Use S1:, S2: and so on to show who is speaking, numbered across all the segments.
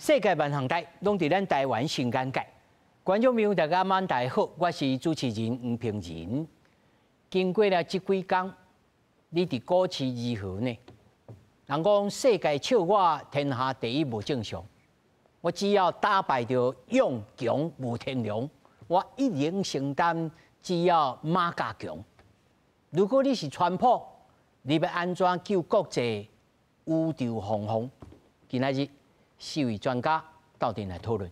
S1: 世界万行台拢伫咱台湾新眼界。观众朋友，大家晚大家好，我是主持人吴平仁。经过了这几天，你伫股市如何呢？人讲世界笑我天下第一无正常，我只要打败着勇强无天良，我一定承担只要马家强。如果你是川普，你要安怎救国际宇宙洪峰？今仔日4位专家到底来讨论。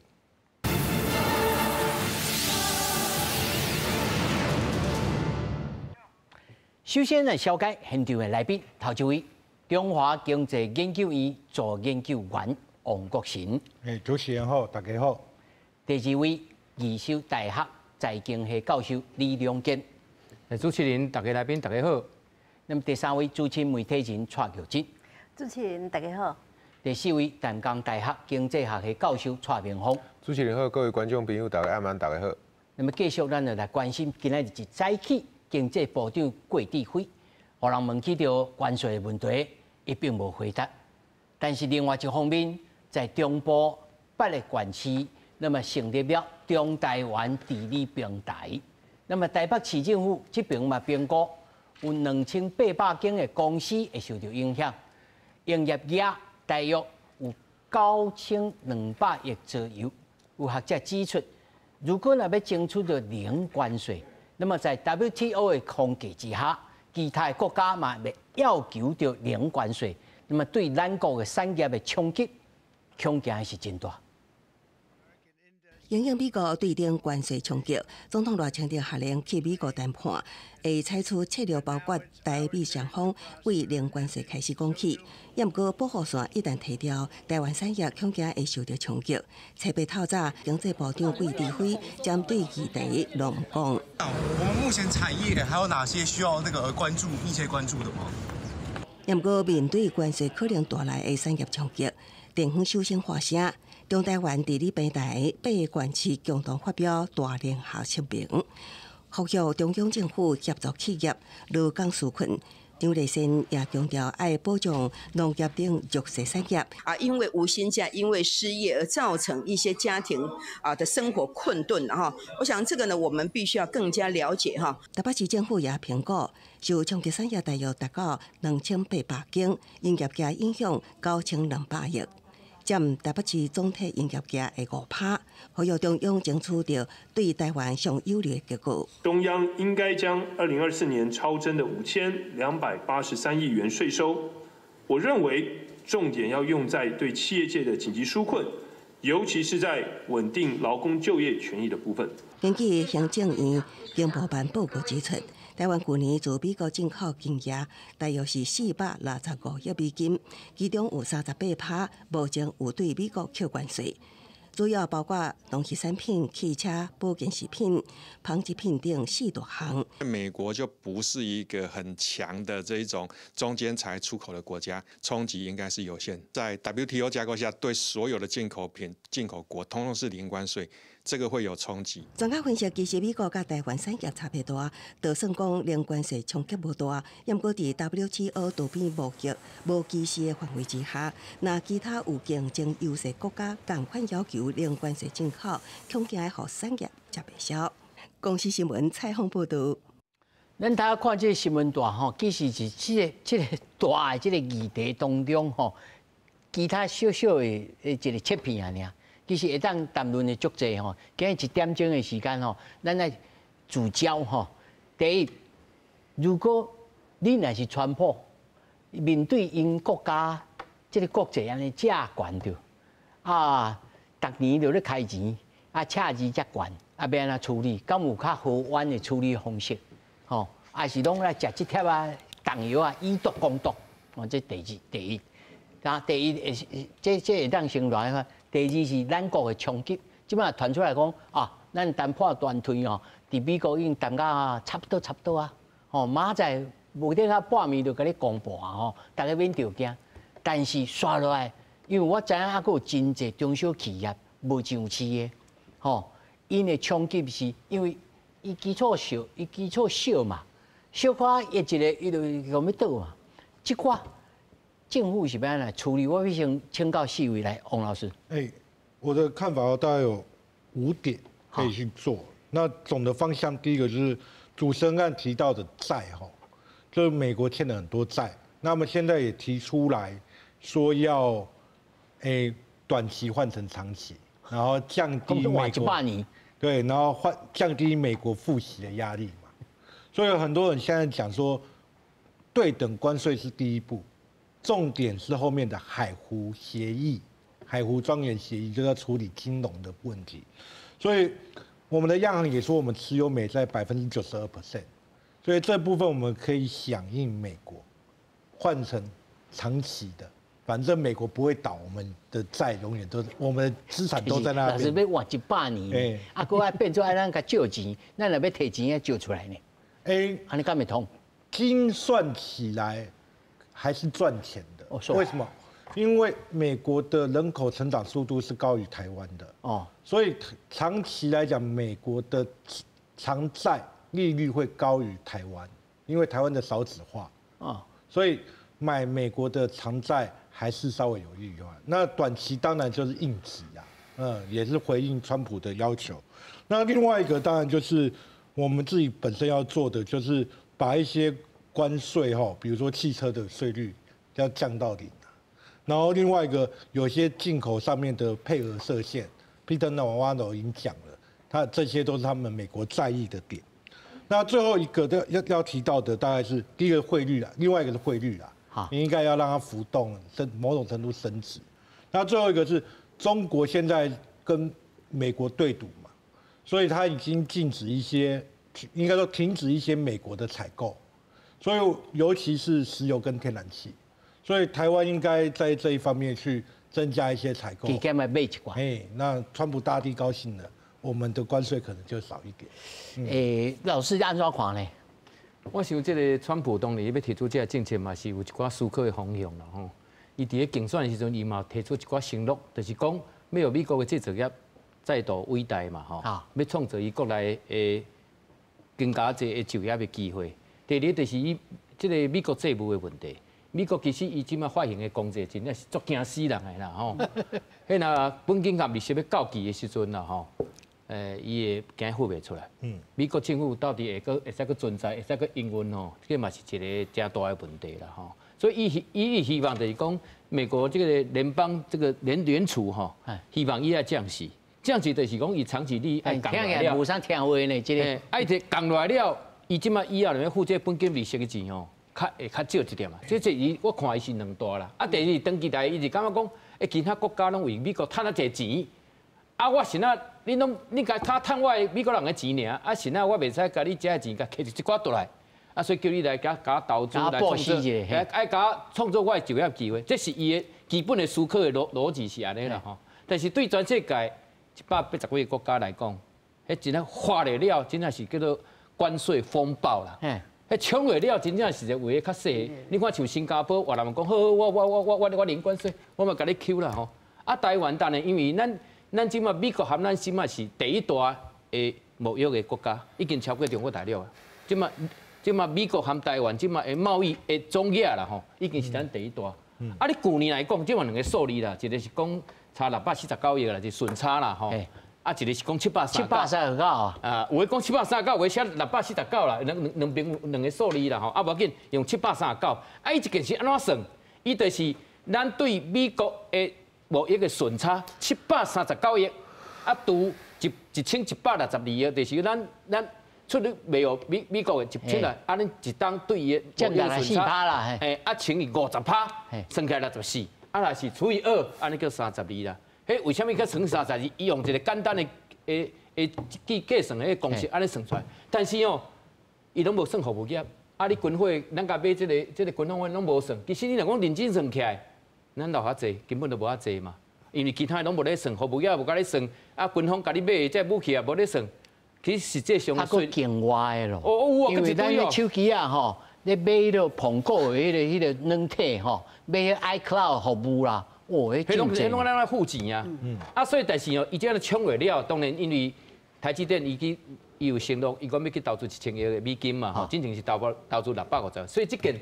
S1: 首先来紹介現場的來賓，頭一位中華經濟研究院助研究員王國成。
S2: 主持人好，大家好。
S1: 第二位義修大學財經系教授李良堅。
S3: 主持人，大家來賓，大家好。
S1: 那麼第三位資深媒體人蔡玉珍。
S4: 主持人，大家好。
S1: 第四位淡江大學經濟學系教授蔡明峰。
S5: 主持人好，各位觀眾朋友，大家晚安，大家好。
S1: 那麼繼續，咱就來關心今日一早起。經濟部長郭志輝，互人問起到關稅的問題，伊並無回答。但是另外一方面，在中部8個縣市，那麼成立了中台灣地理平台。那麼台北市政府這邊嘛評估，有2800間的公司會受到影響，營業額大約有9200億左右。有學者指出，如果若要爭取到零關稅，那麼在 WTO 的框架之下，其他的國家嘛要求到零關稅，那麼對咱國的產業的衝擊，恐驚是真大。
S6: 因應美國對零關稅衝擊，總統賴清德下令去美國談判，會採取策略，包括台美雙方為零關稅開始講起。也毋過保護線一旦提掉，台灣產業恐驚會受到衝擊。特別透早，經濟部長郭志輝針對議題攏講。
S7: 我們目前產業還有哪些需要關注、密切關注的嗎？
S6: 也毋過面對關稅可能帶來的產業衝擊，地方首先發聲。中台灣地理平台8個縣市共同發表大聯合聲明，呼籲中央政府協助企業勞工紓困。張麗仙也強調愛保障農業等弱勢產業。
S8: 因為無薪假、因為失業而造成一些家庭的生活困頓哈。我想這個呢，我們必須要更加了解哈。
S6: 台北市政府也評估，受衝擊產業大約達到2800間，營業額影響9200億。佔台北市總體營業額的5%，呼籲中央爭取到對台灣上有利的結果。
S9: 中央應該將2024年超徵的5283億元稅收，我認為重點要用在對企業界的緊急紓困，尤其是在穩定勞工就業權益的部分。
S6: 根據行政院經部辦報告指出，台灣去年自美國進口金額大約是465億美金，其中有38%目前有對美國扣關稅，主要包括農漁產品、汽車、保健食品、紡織品等4大項。
S10: 美國就不是一個很強的這一種中間材出口的國家，衝擊應該是有限。在 WTO 架構下，對所有的進口國通通是零關稅。這個會有衝擊。
S6: 專家分析，其實美國甲台灣產業差別大，就算講零關稅衝擊無大，也毋過佇 WTO 多邊貿易無歧視的範圍之下，那其他有競爭優勢國家同款要求零關稅進口，恐驚互產業食袂消。公司新聞採訪報道。
S1: 咱大家看這個新聞大吼，其實是這個大的這個議題當中吼，其他小小的一個切片啊爾。其實會當談論的足濟吼，今日1點鐘的時間吼，咱來聚焦吼。第一，如果你若是川普，面對因國家即個國際安尼遮懸着，逐年就咧開錢，赤字遮懸，要安怎處理？敢有較好彎的處理方式？吼，還是攏來食即貼重油以毒攻毒？這第一。第一，這會當先來個。第二是咱國的衝擊，即擺傳出來講咱淡薄斷腿哦，佇美國已經談到差不多啊，明仔無得較半暝就甲你公布啊，大家免着驚。但是刷落來，因為我知影還佫有真濟中小企業無上市的，因的衝擊是因為伊基礎小嘛，小可一個伊就咁要倒嘛，即塊。政府是要安來處理？我必須請教4位來，王老師。
S2: 我的看法大概有5点可以去做。那总的方向，第一个就是主持人刚才提到的债哈，就是美国欠了很多债，那么现在也提出来说要，短期换成长期，然后降低美国对，然后降低美国付息的压力嘛。所以有很多人现在讲说，对等关税是第一步，重点是后面的海湖协议、海湖庄园协议，就要处理金融的问题。所以我们的央行也说，我们持有美债92%，所以这部分我们可以响应美国，换成长期的。反正美国不会倒，我们的债永远都，我们的资产都在那边。
S1: 但是要换100年，还要变做咱个借钱，咱若要提钱要借出来呢。安尼敢会通？
S2: 精算起来还是赚钱的。为什么？因为美国的人口成长速度是高于台湾的，所以长期来讲，美国的长债利率会高于台湾，因为台湾的少子化，所以买美国的长债还是稍微有利率化。那短期当然就是应急啊，也是回应川普的要求。那另外一个当然就是我们自己本身要做的，就是把一些关税比如说汽车的税率要降到0。然后另外一个，有些进口上面的配额设限 ，Peter Navarro 已经讲了，这些都是他们美国在意的点。那最后一个要提到的，大概是第一个汇率啦，另外一个是汇率啦，你应该要让它浮动，某种程度升值。那最后一个是中国现在跟美国对赌嘛，所以它已经禁止一些，应该说停止一些美国的采购，所以尤其是石油跟天然气。所以台湾应该在这一方面去增加一些采购。那川普大帝高兴了，我们的关税可能就少一点。
S1: 老师按怎看呢？
S3: 我想这个川普当年要提出这个政策嘛，是有一寡思考的方向啦吼。伊伫咧竞选的时阵，伊嘛提出一寡承诺，就是讲要有美国的制造业再度伟大嘛吼，要创造伊国内的更加侪的就业的机会。第二就是伊这个美国债务的问题。美国其实伊即马发行的公债真正是足惊死人的啦吼，迄若本金甲利息要到期的时阵啦吼，伊会惊付袂出来。美国政府到底会使个存在，会使个营运吼，这嘛是一个正大的问题啦吼。所以伊希望就是讲，美国这个联邦这个联储吼，希望伊来降息，降息就是讲伊长期利爱降来了。
S1: 无啥听话呢，这个
S3: 爱摕降来了，伊即马以后要付这本金利息的钱吼。会较少一点嘛，这伊我看伊是两大啦。第二长期来，伊是感觉讲，其他国家拢为美国赚啊侪钱，我是那你甲赚我美国人的钱尔，是那我袂使甲你这钱甲摕一寡倒来，所以叫你来甲投资来创造，爱甲创造我的就业机会，这是伊的基本的思考的逻辑是安尼啦吼。但是对全世界180几个国家来讲，迄真正发了，真正是叫做关税风暴啦。抢下了，真正是个为较细。你看像新加坡，越南讲好，我零关税，我嘛甲你 Q 啦吼。台湾当然因为咱即马美国含咱即马是第一大的贸易的国家，已经超过中国大陆啊。即马美国含台湾即马的贸易的总额啦吼，已经是咱第一大。你去年来讲，即嘛两个数字啦，一个是讲差649亿啦，是顺差啦吼。一个是讲
S1: 739
S3: 啊，有的讲739，有的写649啦，两边两个数字啦吼，无要紧，用739。伊这件是安怎算？伊就是咱对美国的贸易的顺差739亿，除1162亿，就是咱出去卖予美国的1000啦，恁一当对伊的
S1: 降价4%啦，
S3: 乘以50%，算起来64，若是除以2，安尼叫32啦。为什么叫乘32？伊用一个简单的计算的公式安尼算出来，但是伊拢无算服务业。你军火咱甲买这个军方拢无算。其实你若讲认真算起来，咱留遐济根本就无遐济嘛。因为其他拢无咧算，服务业无甲你算，军方甲你买这武器也无咧算。其实实际上
S1: 它个境外的咯，
S3: 因
S1: 为咱的手机啊吼，你买迄个苹果的迄个软体吼，买迄 iCloud 服务啦。迄拢咱来付钱啊！
S3: 所以但是伊这样抢袂了，当然因为台积电伊有承诺，伊讲要去投资1000亿的美金嘛，吼，真正是投资650，所以这件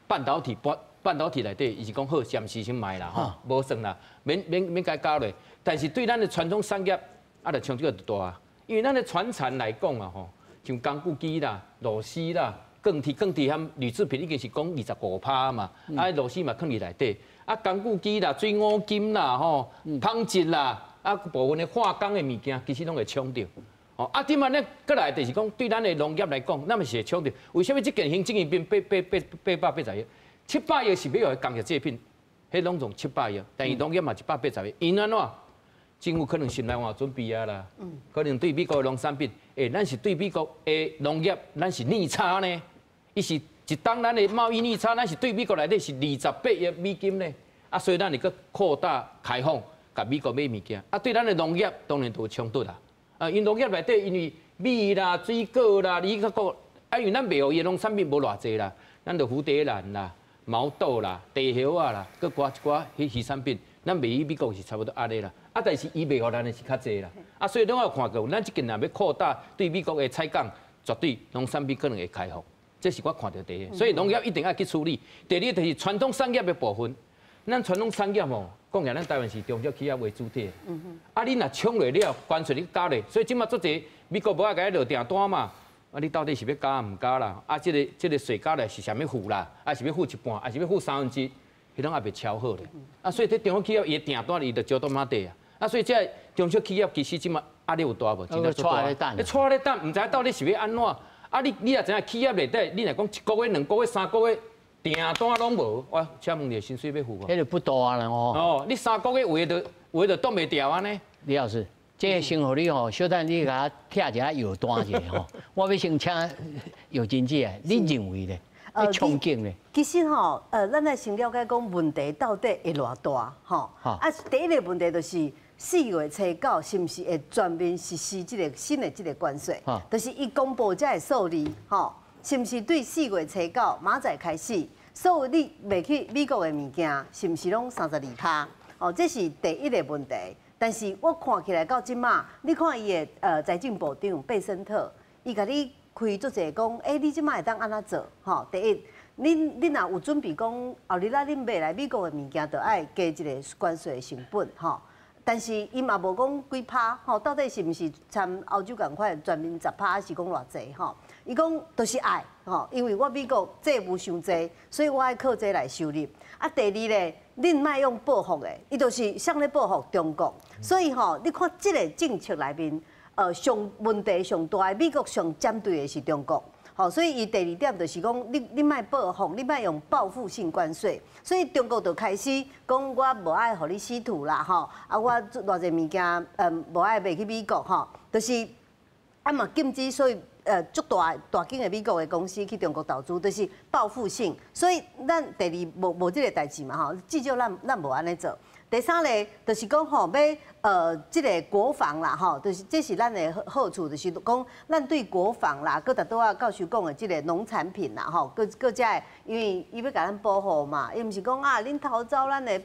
S3: 半导体半导体内底，伊是讲好，暂时先卖啦，吼，无算啦，免该交落。但是对咱的传统产业，就冲这个大啊，因为咱的传产来讲啊，吼，像钢骨机啦、螺丝啦、钢铁和铝制品已经是讲25%嘛，螺丝嘛放伫内底，钢骨机啦、水五金啦、吼、钢筋啦，部分的化工的物件，其实拢会冲着。哦，点啊呢？过来就是讲，对咱的农业来讲，咱们是会抢到。为什么这件行政变880亿？700亿是要用工业制品，迄拢总700亿，但是农业嘛180亿。因安怎？政府可能心内话准备啊啦，可能对美国的农产品，咱是对美国的农业，咱是逆差呢。伊是一当咱的贸易逆差，咱是对美国内底是28亿美金呢。所以咱会搁扩大开放，甲美国买物件。对咱的农业当然就有冲突啦。因农业内底，因为米啦、水果啦、梨个果，因为咱卖互伊农产品无偌济啦，咱就蝴蝶兰啦、毛豆啦、地叶啊啦，搁挂一寡迄产品，咱卖去美国是差不多安尼啦。但是伊卖互咱的是较济啦。所以咱有看过，咱即件若要扩大对美国的采购，绝对农产品可能会开放，这是我看到第一。所以农业一定要去处理。第二就是传统产业的部分，咱传统产业吼。讲起来，咱台湾是中小企业为主体。你若抢落了，关税你加咧，所以即马做者美国无爱甲你落订单嘛。你到底是要加唔加啦？这个税加咧是啥物付啦？是要付一半，是要付3分之一，迄拢也未敲好咧。所以这中小企业伊订单伊就招到马地啊。所以这中小企业其实即马压力有大无？真正做大。你拖咧等，唔知到底是要安怎？你也知影企业内底，你若讲1个月、2个月、3个月。订单拢无，哇！请问你薪水要付无？
S1: 迄就不多啊了哦。
S3: 你3个月话就挡袂掉安尼。
S1: 李老师，这先互你吼，小等你甲拆一下药单者吼。我要先请药经济啊，你认为咧？憧憬咧？
S4: 其实吼，咱来先了解讲问题到底会偌大吼。第一个问题就是4月初9是毋是会全面实施这个新的这个关税？就是伊公布这个数字吼。是毋是对4月初9明仔开始，所有你卖去美国的物件，是毋是拢32%？这是第一个问题。但是我看起来到即马，你看伊的财政部长贝森特，伊甲你开足侪讲，你即马会当安怎做？第一，你若有准备讲，后日咱恁买来美国的物件，就爱加一个关税成本但是伊嘛无讲几趴，到底是毋是参欧洲共款全面10%，还是讲偌济伊讲都是爱因为我美国债务伤济，所以我爱靠这来收入。第二咧，恁莫用报复的，伊就是向咧报复中国。所以你看这个政策内面，上问题上大的美国上针对的是中国。所以伊第二点就是讲，你莫报复，你莫用报复性关税。所以中国就开始讲，我无爱互你稀土啦，我偌济物件，无爱卖去美国，就是嘛禁止所以。足大间的美国的公司去中国投资，就是报复性。所以咱第二无这个代志嘛至少咱无安尼做。第三个就是讲要这个国防啦就是这是咱的好处，就是讲咱对国防啦，搁大多啊教授讲的这个农产品啦搁加因为伊要甲咱保护嘛，伊毋是讲恁偷走咱的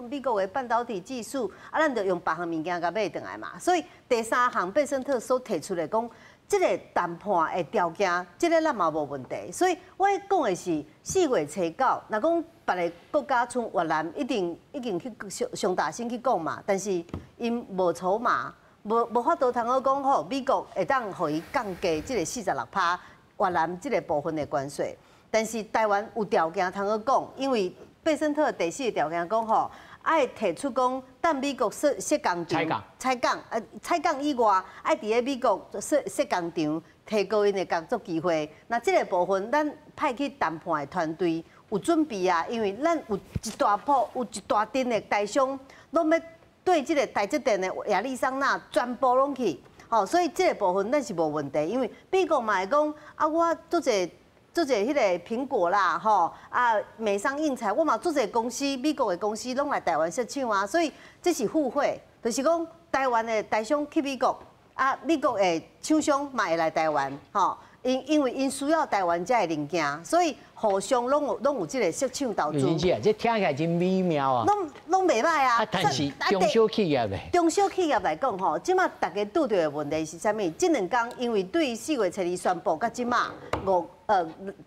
S4: 美国的半导体技术咱就用别项物件甲买转来嘛。所以第三项贝森特所提出来讲。这个谈判的条件，这个咱嘛无问题。所以我讲的是4月初9，若讲别个国家像越南，已经去上大声去讲嘛，但是因无筹码，无法度通好讲吼，美国会当互伊降低这个46%越南这个部分的关税。但是台湾有条件通好讲，因为贝森特第4个条件讲吼。爱提出讲，等美国设工场，采购以外，爱伫咧美国设工场，提高因的工作机会。那这个部分，咱派去谈判的团队有准备啊，因为咱有一大阵的台商，拢要对这个台积电的亚利桑那全部拢去，所以这个部分咱是无问题，因为美国嘛会讲我做者。做者迄个苹果啦，美商印材，我嘛做者公司，美国的公司拢来台湾设厂啊，所以这是互惠，就是讲台湾的台商去美国，美国的厂商嘛会来台湾，因为因需要台湾这的零件，所以互相拢有这个设厂投资。
S1: 这听起来真美妙啊！
S4: 拢袂歹啊。
S1: 但是中小企业咧，
S4: 中小企业来讲即马大家拄到的问题是啥物？这2天因为对4月初2宣布，到即马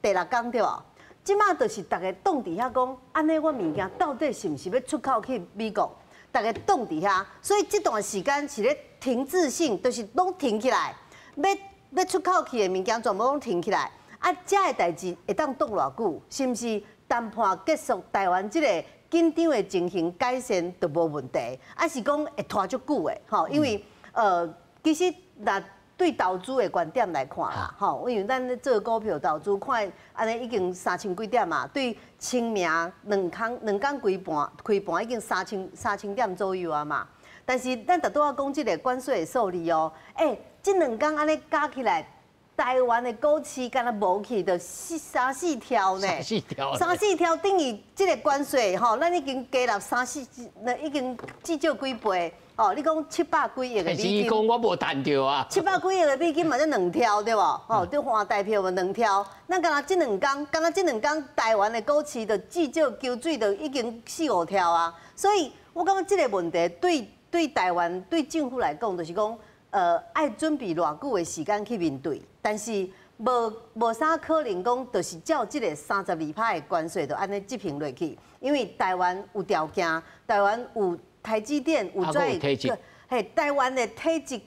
S4: 第6天对吧？即马就是大家冻伫遐讲，安尼我物件到底是毋是要出口去美国？大家冻伫遐，所以这段时间是咧停滞性，就是拢停起来，要出口去的物件全部拢停起来。啊，这个代志会当冻偌久？是毋是谈判结束，台湾这个紧张的情形改善就无问题？还是讲会拖足久的？吼，因为其实那。对投资的观点来看啦，吼，因为咱咧做股票投资，看安尼已经3000几点嘛，对清明两天开盘已经3000点左右啊嘛。但是咱拄啊讲即个关税的数字哦，这两天安尼加起来，台湾的股市敢若无去，就三四条呢。三四条等于即个关税吼，咱已经加了已经至少几倍。哦，你讲700几亿的美金，
S1: 是讲我无赚到啊。
S4: 700几亿的美金嘛，才2条对无？哦，对换代票嘛2条。咱敢若这两天，台湾的股市就至少收水就已经4、5条啊。所以我感觉这个问题对台湾对政府来讲，就是讲爱准备偌久的时间去面对，但是无啥可能讲，就是照这个32%的关税就安尼执行落去，因为台湾有条件，台湾有。台积电有在台湾的体质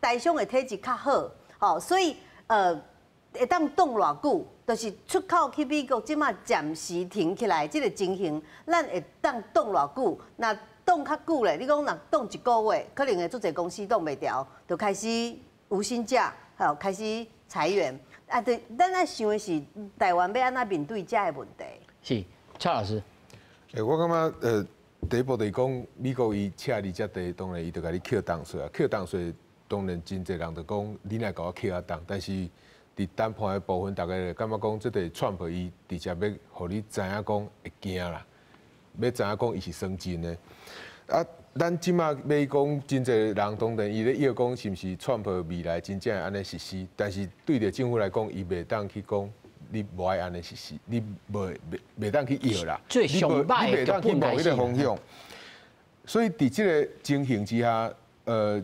S4: 台商的体质较好，吼，所以会当冻偌久，就是出口去美国，即马暂时停起来，这个情形，咱会当冻偌久？那冻较久咧，你讲若冻1个月，可能会足侪公司冻袂掉，就开始无薪假，吼，开始裁员。啊，对，咱爱想的是台湾要安怎面对这个问题？
S1: 是，蔡老师。
S5: 我感觉第一步就是讲，美国伊赤你遮地，当然伊就甲你扣重税啊，扣重税当然真侪人就讲，你来甲我扣啊重，但是伫谈判的部分，大家就感觉讲，这个川普伊直接要互你知影讲会惊啦，要知影讲伊是算真的。啊，咱即马要讲真侪人当然伊咧要讲是毋是川普未来真正会安尼实施，但是对着政府来讲，伊袂当去讲。你无爱安尼实施，你袂当去要啦，
S1: 你袂
S5: 当去某一个方向。所以伫即个情形之下，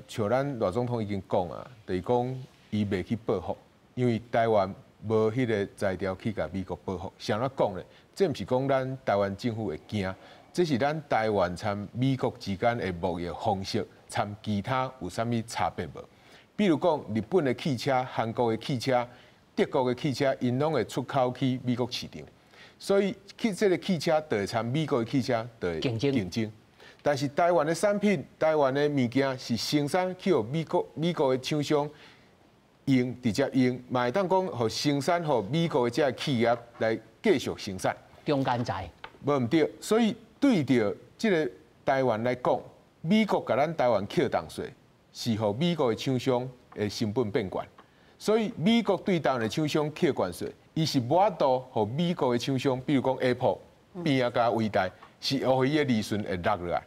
S5: 像咱赖总统已经讲啊，就是讲伊袂去报复，因为台湾无迄个材料去甲美国报复。像咱讲咧，这毋是讲咱台湾政府会惊，这是咱台湾参美国之间的贸易方式参其他有啥物差别无？比如讲日本的汽车、韩国的汽车。德国的汽车，因拢会出口去美国市场，所以这个汽车就会参美国的汽车就会竞争。但是台湾的产品、台湾的物件是生产去予美国的厂商用，直接用，嘛会当讲互生产互美国的这企业来继续生产。
S1: 中间材。
S5: 无毋对，所以对着这个台湾来讲，美国甲咱台湾扣重税，是互美国的厂商的成本变悬。所以美国对台湾的厂商扣关税，伊是无法度互美国的厂商，比如讲 Apple 边啊加伟大，是互伊的利润会落落来。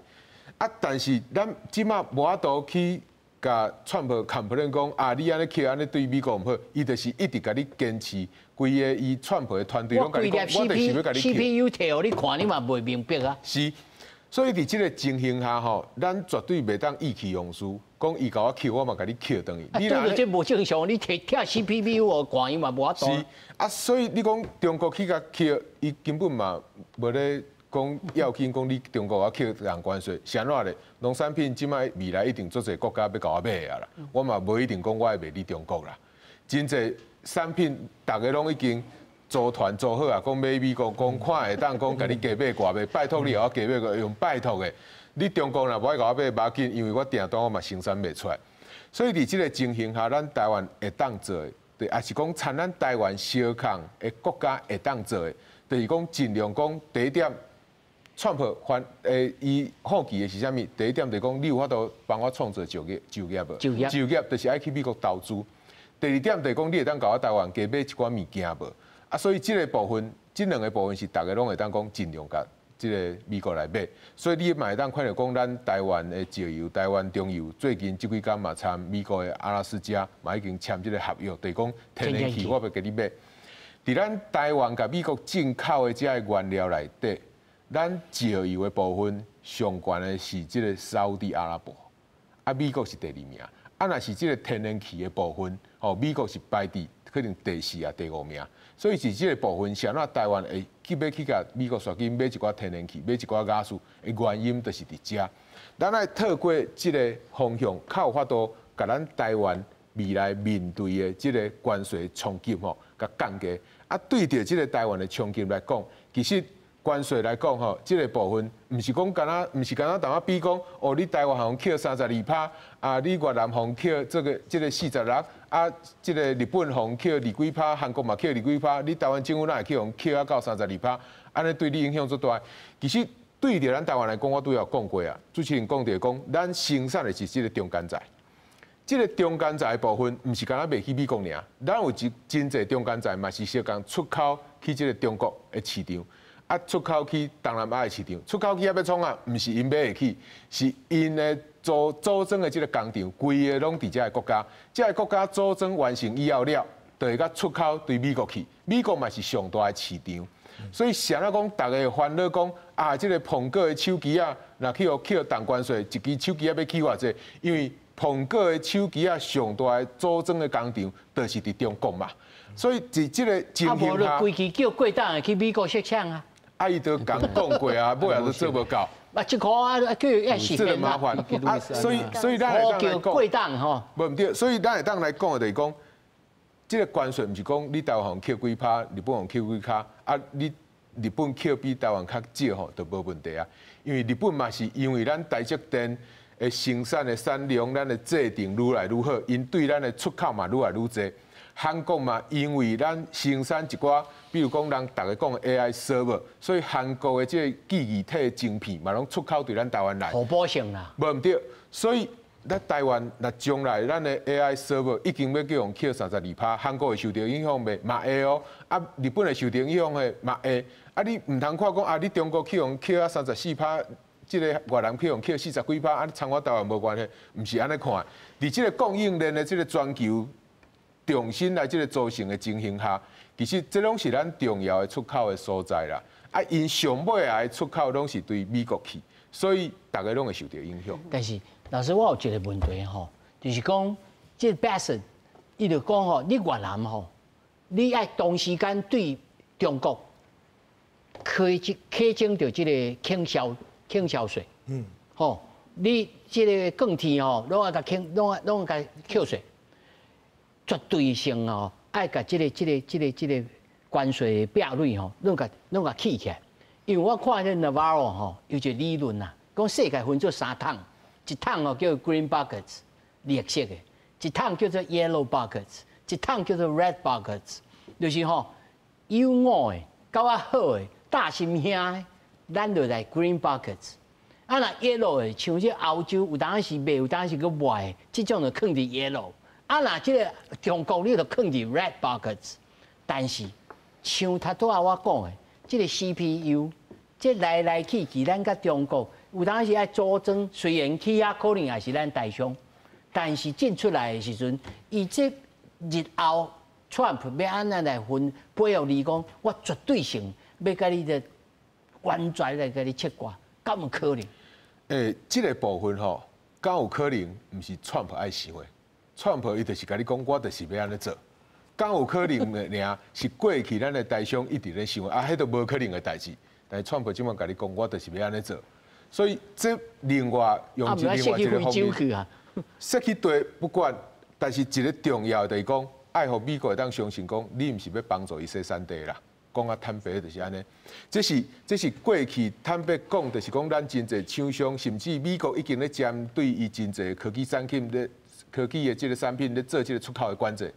S5: 啊，但是咱即马无法度去甲川普 complain 讲啊，你安尼扣安尼对美国唔好，伊就是一直甲你坚持，规个伊川普的团队拢甲你讲，我就是要甲你扣。
S1: CPU 摕互你看，你嘛袂明白啊。
S5: 是，所以伫即个情形下吼，咱绝对袂当意气用事。讲伊甲我扣，我嘛甲你扣等于。
S1: 对个，这无正常。你摕 CPU 哦，看伊嘛无法度。
S5: 是啊，所以你讲中国去甲扣，伊根本嘛无咧讲要紧讲你中国我扣人关税，啥哪咧？农产品即摆未来一定足侪国家要甲我买啊啦，我嘛无一定讲我会卖你中国啦。真侪产品，大家拢已经组团做好啊，讲买美国，讲看会当讲甲你加买偌买，拜托你我加买个用拜托的。你中国若无爱甲我买，无要紧，因为我订单我嘛生产袂出来，所以伫即个情形下，咱台湾会当做的，也是讲参咱台湾小康的国家会当做的，就是讲尽量讲第一点，创破伊好奇的是啥物？第一点就是讲，你有法度帮我创造就业无？就业就是爱去美国投资。第二点就是讲，你会当甲我台湾加买一寡物件无？啊，所以即个部分，即两个部分是大家拢会当讲尽量甲。即个美国来买，所以你嘛会当看到讲，咱台湾的石油、台湾中油最近即几工嘛参美国的阿拉斯加嘛已经签即个合约，就是讲天然气我要给你买。伫咱台湾甲美国进口的这个原料内底，咱石油的部分上悬的是即个沙特阿拉伯，啊美国是第二名，啊啊，若是这个天然气的部分，哦，美国是排第可能第4啊、第5名，所以是这个部分，像那台湾会要去甲美国选去买一寡天然气，买一寡亚素的原因，就是伫遮。咱来透过这个方向，较有法度，甲咱台湾未来面对的这个关税冲击吼，甲降低。啊，对着这个台湾的冲击来讲，其实。关税来讲吼，这个部分唔是讲干那，唔是干那当啊比讲哦，你台湾行扣32%，啊，你越南行扣这个46%，啊，这个日本行扣20几%，韩国嘛扣20几%，你台湾政府哪会去用扣啊到32%？安尼对你影响最大。其实对着咱台湾来讲，我都有讲过啊，主持人讲着讲，咱生产的是这个中间材。这个中间材的部分，唔是干那卖去美国尔，咱有真侪中间材嘛是小讲出口去这个中国的市场。啊，出口去东南亚的市场，出口去要创啊，唔是因买得起，是因的组装的这个工厂，规个拢伫遮个国家，遮个国家组装完成以后了，就会甲出口对美国去，美国嘛是上大的市场，所以想要讲，大家烦恼讲啊，这个苹果的手机啊，若去扣重关税，一支手机要起偌济，因为苹果的手机啊，上大的组装的工厂，就是伫中国嘛，所以伫这个情形下，
S1: 规期叫贵档去美国设厂啊。
S5: 啊，伊都讲过啊，尾也都做不到。
S1: 啊，这个啊，叫也是
S5: 这个麻烦啊，所以咱会当来讲，
S1: 贵档吼，
S5: 无对，所以咱会当来讲的就是讲，这个关税唔是讲你台湾扣几趴，日本扣几趴，啊，你日本扣比台湾较少吼，就无问题啊。因为日本嘛是因为咱台积电的生产的产量，咱的制定愈来愈好，因对咱的出口嘛愈来愈多。韩国嘛，因为咱生产一寡，比如讲人大家讲 AI server， 所以韩国的这个记忆体晶片嘛，拢出口对咱台湾来。
S1: 互补性啦。
S5: 无毋对，所以咱台湾若将来咱的 AI server 已经要叫用扣32%，韩国会受到影响未？嘛会哦。啊，日本会受到影响的嘛会。啊，你唔通看讲啊，你中国去用扣啊34%，这个越南去用扣40几%，啊，参我台湾无关系，唔是安尼看。伫这个供应链的这个全球。重新来这个组成的情形下，其实这拢是咱重要的出口的所在啦。啊，因上尾来出口拢是对美国去，所以大家拢会受到影响。
S1: 但是老师，我有一个问题吼，就是讲这 Bassett， 伊就讲吼，你越南吼，你爱同时间对中国开征到这个倾销税，吼，你这个钢铁吼，拢爱甲扣税。绝对性哦，爱甲这个关税比率吼，拢甲起起来。因为我看迄 Navarro 吼，有一个理论呐，讲世界分做3桶，一桶哦叫 Green buckets 绿色的，一桶叫做 Yellow buckets， 一桶叫做 Red buckets， 就是吼有我的、够啊好的、大心兄的，咱就来 Green buckets。啊，那 Yellow 的，像这欧洲有当时卖，有当时个卖，这种就放伫 Yellow。啊，那这个中国你就放伫 red buckets， 但是像他拄仔我讲的，这个 CPU， 这来去去，咱甲中国有当时爱组装，虽然起啊可能也是咱大商，但是进出来的时阵，伊这日后 Trump 要安怎来分配合你讲，我绝对性要甲你的完全来甲你切割，敢有可能？
S5: 这个部分吼，敢有可能？唔是 Trump 爱想的。Trump 伊就是甲你讲，我就是要安尼做，敢有可能呢？是过去咱的大商一直咧想，啊，迄都无可能的代志。但是 Trump 即摆甲你讲，我就是要安尼做，所以这另外用另外一个方面，失去对不管，但是一个重要就是讲，爱互美国会当相信讲，你毋是要帮助伊生产地啦。讲啊坦白就是安尼，这是过去坦白讲，就是讲咱真侪厂商，甚至美国已经咧针对伊真侪科技产品咧。科技的这个产品咧做这个出口的关税，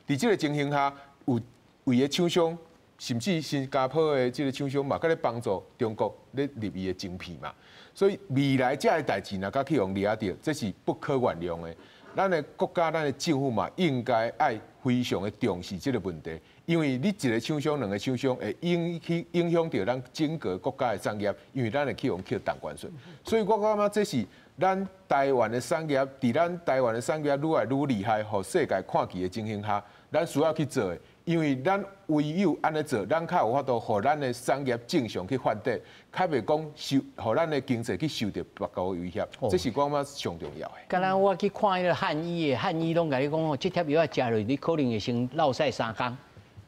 S5: 伫这个情形下，有为个厂商，甚至新加坡的这个厂商嘛，佮咧帮助中国咧入伊的晶片嘛。所以未来这个代志若佮去用掠到，这是不可原谅的。咱的国家、咱的政府嘛，应该爱非常的重视这个问题，因为你一个厂商、两个厂商会影响到咱整个国家的产业，因为咱会去用扣重关税。所以我感觉这是。咱台湾的产业，伫咱台湾的产业愈来愈厉害，互世界看齐的情形下，咱需要去做的，因为咱唯有安尼做，咱较有法度，互咱的产业正常去发展，较袂讲互咱的经济去受到别个威胁，这是我感觉上重要的。
S1: 刚才我去看迄个汉医的，汉医拢甲你讲哦，这贴药啊食落，你可能会先落屎3天，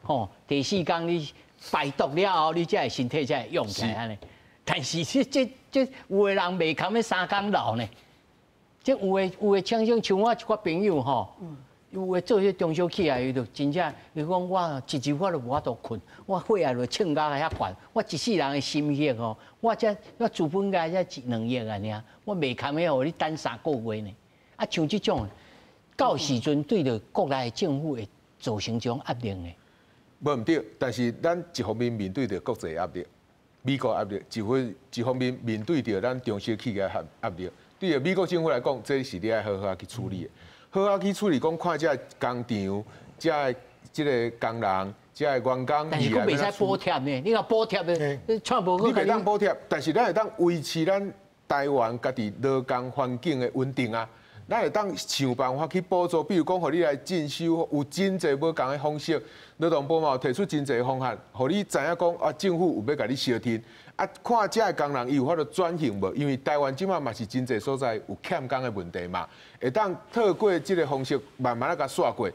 S1: 吼，第4天你排毒了后，你才会身体才会用起来安尼。但是这有的人袂堪迄3天老呢，这有的像我一个朋友吼。有诶做迄中小企业，伊就真正，伊讲我一日我都无法度困，我血压就称到遐悬，我一世人诶心血哦，我资本家才1、2亿啊尔，我袂堪要互你等3个月呢。啊，像即种，到时阵对着国内政府会造成这种压力呢？
S5: 无毋对，但是咱一方面面对着国际压力，美国压力，一方面面对着咱中小企业压力，对着美国政府来讲，这是你爱好好去处理的。好啊，去处理讲看这工厂，这个工人，这个员工，
S1: 但是佫袂使补贴呢？你若补贴的，创无
S5: 你袂当补贴，但是咱会当维持咱台湾家己劳工环境的稳定啊。咱会当想办法去补助，比如讲，互你来进修，有真侪无同的方式。劳动部嘛有提出真侪方案，互你知影讲啊，政府有要甲你小听。啊，看这个工人伊有法度转型无？因为台湾即马嘛是真侪所在有欠工的问题嘛，会当透过这个方式慢慢啊甲刷过。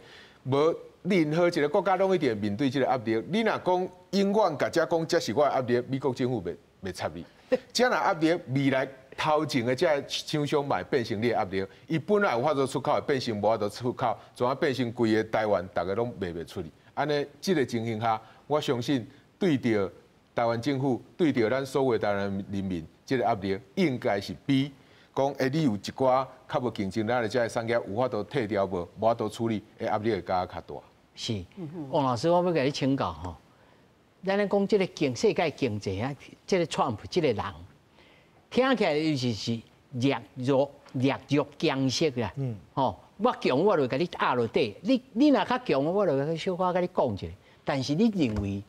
S5: 无任何一个国家拢一定面对这个压力。你若讲永远甲遮讲这是我的压力，美国政府袂插你。这若压力未来头前的这厂商嘛变成你的压力，伊本来有法度出口，变成无法度出口，怎啊变成规个台湾大家拢卖袂出去？安尼这个情形下，我相信对着台湾政府对着咱所有台湾人民，这个压力应该是比讲，你有一寡较无竞争力的这个产业有法度退掉无法度处理，压力会较大。
S1: 是，王老师，我要甲你请教吼，咱咧讲这个世界经济啊，这个川普这个人，听起来就是弱肉强食啦。吼，我强我就甲你压落底，你若较强，我就小可甲你讲一下。但是你认为？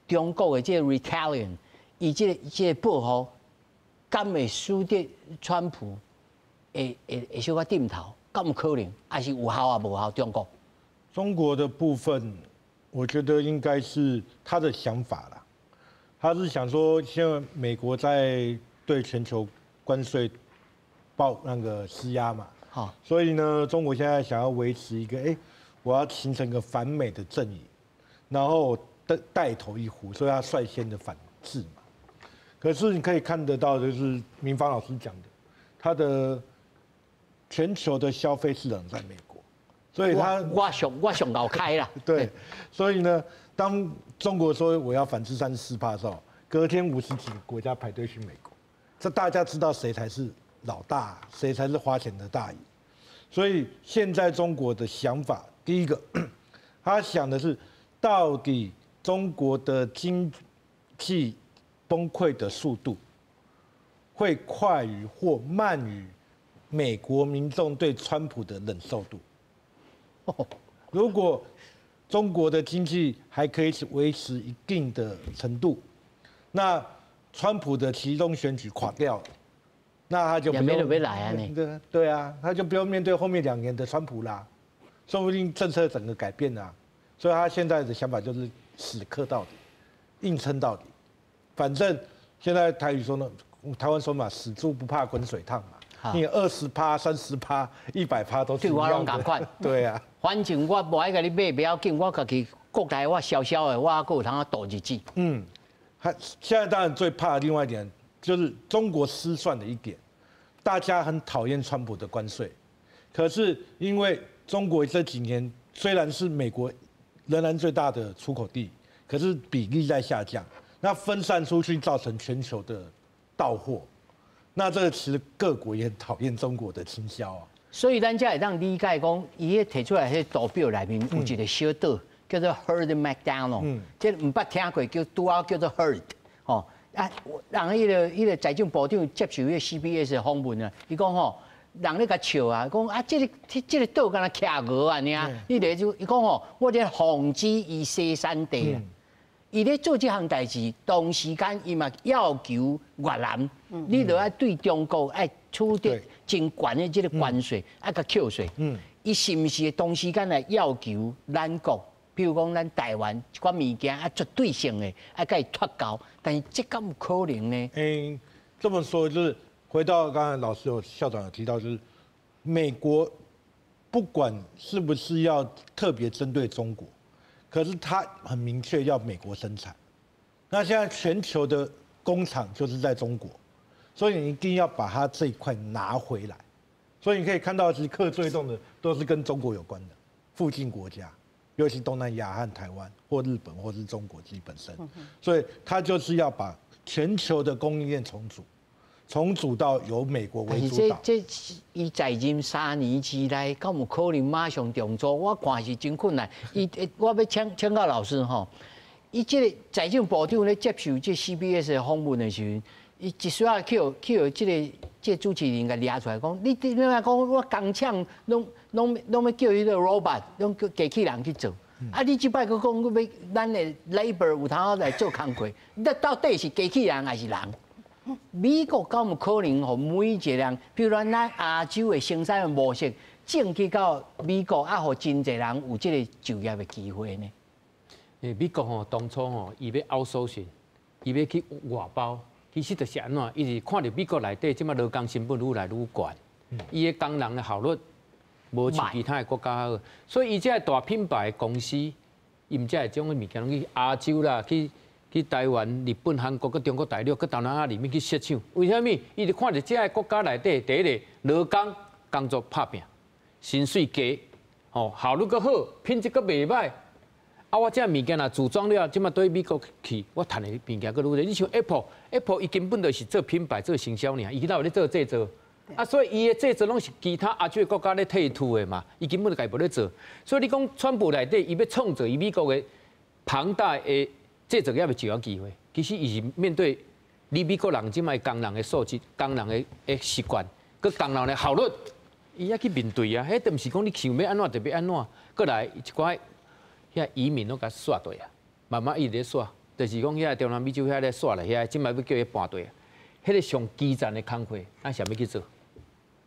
S1: 中国的这个 retaliation， 以这个报复，敢会输得川普会小可点头，敢有可能？还是有效啊无效？
S2: 中国的部分，我觉得应该是他的想法啦。他是想说，现在美国在对全球关税施压嘛，好，所以呢，中国现在想要维持一个，我要形成一个反美的阵营，然后带头一呼，所以他率先的反制嘛。可是你可以看得到，就是明芳老师讲的，他的全球的消费市场在美国，所以他
S1: 我想搞开了。
S2: 对，所以呢，当中国说我要反制34%的时候，隔天50几个国家排队去美国，这大家知道谁才是老大，谁才是花钱的大爷。所以现在中国的想法，第一个，他想的是到底中国的经济崩溃的速度会快于或慢于美国民众对川普的忍受度。如果中国的经济还可以维持一定的程度，那川普的其中选举垮掉了，那他就不用
S1: 来啊你。
S2: 对啊，他就不用面对后面2年的川普啦，说不定政策整个改变啦。所以他现在的想法就是死磕到底，硬撑到底。反正现在台语说呢，台湾说嘛，死猪不怕滚水烫嘛。你20%、30%、100%都是一样的。对啊，
S1: 反正我无爱甲你买，不要紧，我家己国内我小小的，我还有通度日子。
S2: 现在当然最怕的另外一点就是中国失算的一点，大家很讨厌川普的关税，可是因为中国这几年虽然是美国仍然最大的出口地，可是比例在下降，那分散出去造成全球的到货，那这个其实各国也很讨厌中国的倾销啊。
S1: 所以咱才会当理解讲，伊提出来迄图表里面有一个小岛叫做 Herd McDonald，即唔捌听过，拄好叫做 Herd， 吼啊，人迄个财政部长接受迄个 CBS 的访问啊，伊讲吼。人咧甲笑啊，讲啊，这个岛敢若徛鹅啊，你咧就伊讲吼，我咧防止伊西山地啊。伊咧做这项代志，同时间伊嘛要求越南，你就要对中国爱处理真悬的这个关税，爱甲扣税。伊是毋是同时间来要求咱国比如讲咱台湾一寡物件啊，绝对性的啊，甲伊脱钩，但是这敢有可能呢？
S2: 这么说就是回到刚才老师校长有提到，就是美国不管是不是要特别针对中国，可是他很明确要美国生产。那现在全球的工厂就是在中国，所以你一定要把它这一块拿回来。所以你可以看到，其实课最重的都是跟中国有关的附近国家，尤其东南亚和台湾或日本或是中国自己本身。所以他就是要把全球的供应链重组到由美国为主导。
S1: 这伊在任3年之内，敢有可能马上重组？我看是真困难。我要请教老师吼。伊这个财政部长咧接受这 CBS 的访问的时候，伊一需要去这主持人甲抓出来讲，你来讲我工厂拢要叫迄个 robot， 拢叫机器人去做。啊，你即摆佫讲要咱的 labor 有通来做工课，那到底是机器人还是人？美国敢有可能互每一个人，比如咱亚洲的生产的模式，正去到美国啊，互真侪人有这个就业的机会呢？
S3: 美国吼当初吼，伊要outsourcing，伊要去外包，其实就是安怎？伊是看到美国内底即马劳工成本愈来愈悬，伊的工人的效率无像其他的国家好，所以伊这大品牌的公司，伊毋才会种个物件拢去亚洲啦，去台湾、日本、韩国、中国大陆、东南亚里面去设厂。为虾米？伊就看到这个国家内底第一个劳工工作拍拼，薪水低，吼效率阁好，品质阁袂歹。啊，我这物件若组装了，即马对美国去，我赚的物件佫愈多。你像 Apple 伊根本就是做品牌、做行销尔，伊哪有咧做制作？啊，所以伊的制作拢是其他亚洲国家咧替出的嘛，伊根本就家无咧做。所以你讲川普内底，伊要创造伊美国的庞大的制作业的就业机会，其实伊是面对你美国人即摆工人的素质、工人的习惯，佮工人的效率，伊要去面对啊。迄都毋是讲你想要安怎就要安怎，佮来一寡。遐移民拢甲刷队啊，慢慢一直咧刷，就是讲遐中南美洲遐咧刷咧，遐即摆要叫伊搬队啊，迄个上基层的工课，咱想要去做，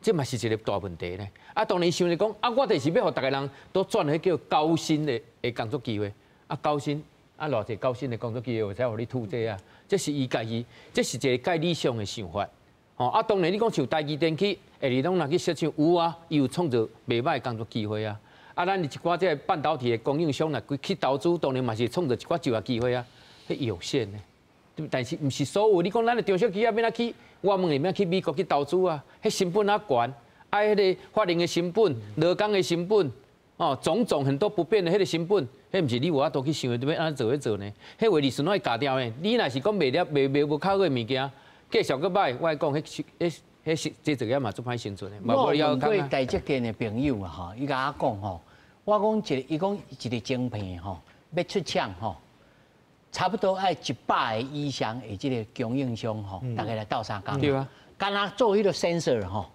S3: 这嘛是一个大问题咧。啊，当然想着讲，啊，我就是要互逐个人都转迄叫高薪的工作机会，啊，高薪，啊，偌济高薪的工作机会，才互你吐这啊，这是伊家己，这是一个介理想的想法。哦，啊，当然你讲像台积电去，下日拢若去设厂，有啊，伊有创造袂歹的工作机会啊。啊，咱一寡这半导体的供应商来去投资，当然嘛是创造一寡就业机会啊，迄有限呢。但是毋是所有，你讲咱的中小企业要哪去？我们要去美国去投资啊，迄成本啊悬，啊，迄个法人的成本、劳工的成本，哦，种种很多不变的迄个成本，迄毋是你有法度去想的，要安怎做去做呢？迄话历史拢会加掉的。你若是讲卖无靠个物件，继续个歹，我讲迄这作业嘛做歹生存的。
S1: 我问过台积电的朋友啊，吼，伊甲我讲吼，我讲伊讲一个晶片吼，要出厂吼，差不多爱100个以上的这个供应商吼，大概来斗相共。
S3: 对啊，
S1: 干那做迄个 sensor 吼，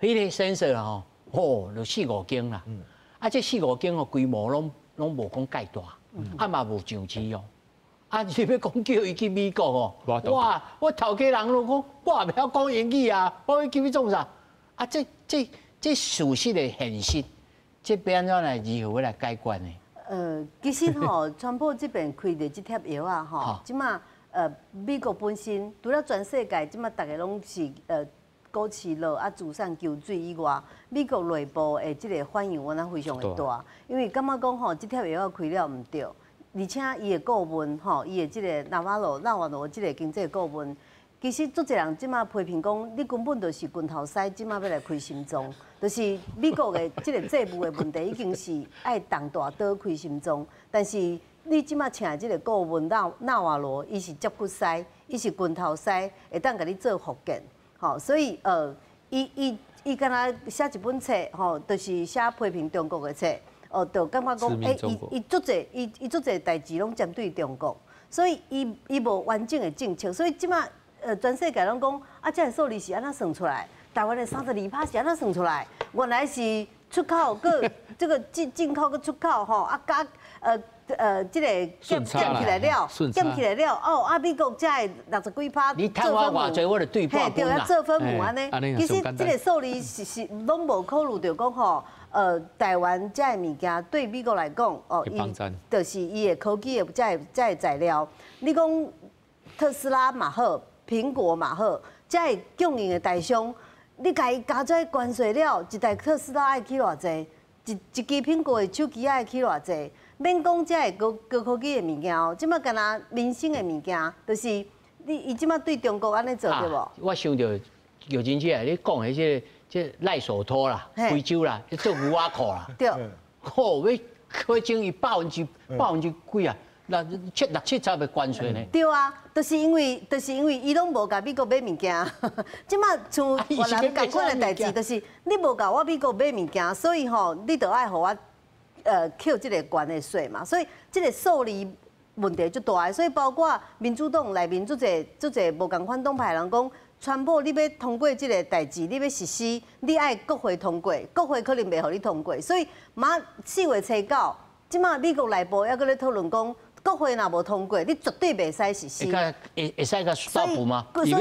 S1: 迄个 sensor 吼，哦，就4-5间啦。啊，这4-5间吼，规模拢无讲介大，啊嘛无上市哦。啊！你要讲叫伊去美国哦？哇！我头家人都讲，我也袂晓讲英语啊，我要叫伊做啥？啊！这事实的现实，这要安怎来如何来解决呢？
S4: 其实吼，川普这边开的这贴药啊，吼，即马美国本身除了全世界，即马大家拢是股市落啊，自产求水以外，美国内部的这个反应，我那非常的大，因为感觉讲吼，这贴药开了唔对。而且伊的顾问吼，伊的即个纳瓦罗即个经济顾问，其实足侪人即马批评讲，你根本就是拳头师，即马要来开心脏，就是美国的即个债务的问题已经是爱动大刀开心脏，但是你即马请的即个顾问纳瓦罗，伊是接骨师，伊是拳头师，会当甲你做福建，吼，所以伊敢若写一本册，吼，就是写批评中国的册。就感觉讲，伊足侪代志拢针对中国，所以伊无完整的政策，所以即马全世界拢讲，啊，这数字是安怎算出来？台湾的32%是安怎算出来？原来是出口个这个进口个出口吼，啊加这个减起来了，哦，啊美国才60几%，
S1: 你贪我偌济，我就对半分啦。
S4: 对，做分母安尼，其实这个数字是拢无考虑到讲吼。台湾这物件对美国来讲，伊就是伊的科技的这材料。你讲特斯拉嘛好，苹果嘛好，这供应的大商，你家加这关税了，一台特斯拉爱起偌济，一支苹果的手机爱起偌济，免讲这高科技的物件哦，即马干那民生的物件，就是伊即马对中国安尼做对无？
S1: 我想到有真姐，你讲的这赖手托啦、非洲啦，做牛仔裤啦，
S4: 对，
S1: 要整伊百分之几啊？那6、7%的关税呢？
S4: 对啊，就是因为伊拢无甲美国买物件，即马像越南共款的代志，就是你无甲我美国买物件，所以吼，你就爱互我扣即个关的税嘛，所以即个受理问题就大，所以包括民主党内面足侪无共款党派人讲。川普，你要通过这个代志，你要实施，你爱国会通过，国会可能袂互你通过，所以4月初9，即马美国内部还搁咧讨论讲，国会若无通过，你绝对袂使实施。
S1: 会使个 stop 吗？
S3: 伊要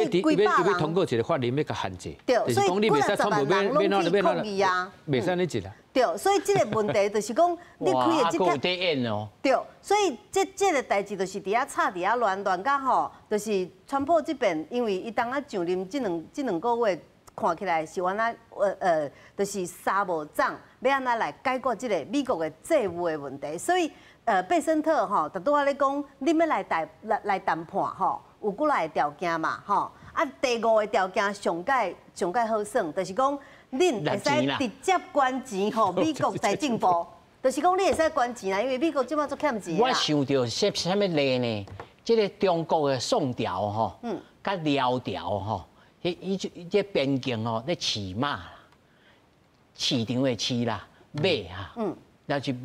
S3: 通过一个法令要甲限制，
S4: 对，所以几啊十万人拢去抗议啊，
S3: 袂使你一啦。
S4: 对，所以这个问题就是讲，你开的这个，对，所以这个代志就是伫遐吵伫遐乱甲吼，就是川普这边，因为伊当啊上任这两个月，看起来是安那就是沙无涨，要安那来解决这个美国的债务的问题，所以贝森特吼，就拄仔咧讲，你要来谈判吼，有几来条件嘛吼，啊第5个条件上界好耍，就是讲。恁会使直接捐钱吼，美国财政部，就是讲你会使捐钱啦，因为美国即马做欠钱。
S1: 我想到什么例呢？这个中国的宋朝吼，甲辽朝吼，这边境吼咧饲马，市场的饲啦，马哈，那是